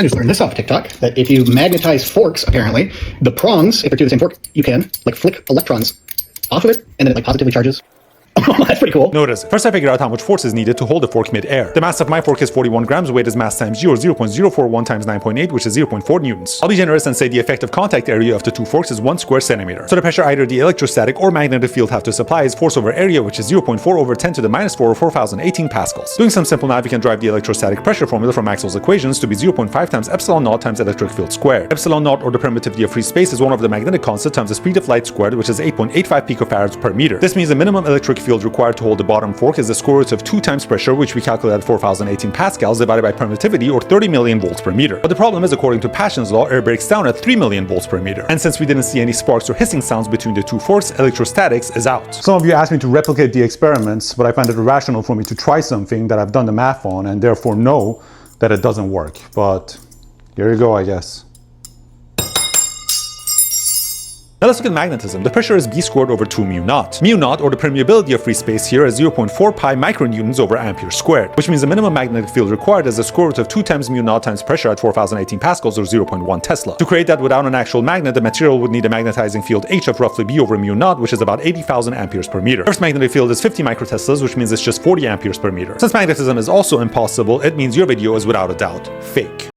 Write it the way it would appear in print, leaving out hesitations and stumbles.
I just learned this off TikTok, that if you magnetize forks, apparently, the prongs, if they're two of the same fork, you can, like, flick electrons off of it, and then it, like, positively charges. Oh, that's pretty cool. Notice, first I figured out how much force is needed to hold the fork mid-air. The mass of my fork is 41 grams, weight is mass times g, or 0.041 times 9.8, which is 0.4 newtons. I'll be generous and say the effective contact area of the two forks is 1 square centimeter. So the pressure either the electrostatic or magnetic field have to supply is force over area, which is 0.4 over 10 to the minus 4 or 4018 pascals. Doing some simple math, we can drive the electrostatic pressure formula from Maxwell's equations to be 0.5 times epsilon naught times electric field squared. Epsilon naught, or the permittivity of free space, is one of the magnetic constant times the speed of light squared, which is 8.85 picofarads per meter. This means the minimum electric field required to hold the bottom fork is the square root of 2 times pressure, which we calculate at 4018 pascals, divided by permittivity, or 30 million volts per meter. But the problem is, according to Paschen's law, air breaks down at 3 million volts per meter. And since we didn't see any sparks or hissing sounds between the two forks, electrostatics is out. Some of you asked me to replicate the experiments, but I find it irrational for me to try something that I've done the math on and therefore know that it doesn't work. But here you go, I guess. Now let's look at magnetism. The pressure is B squared over 2 mu naught. Mu naught, or the permeability of free space here, is 0.4 pi micronewtons over ampere squared, which means the minimum magnetic field required is the square root of 2 times mu naught times pressure at 4018 pascals, or 0.1 Tesla. To create that without an actual magnet, the material would need a magnetizing field H of roughly B over mu naught, which is about 80,000 amperes per meter. Earth's magnetic field is 50 microteslas, which means it's just 40 amperes per meter. Since magnetism is also impossible, it means your video is without a doubt fake.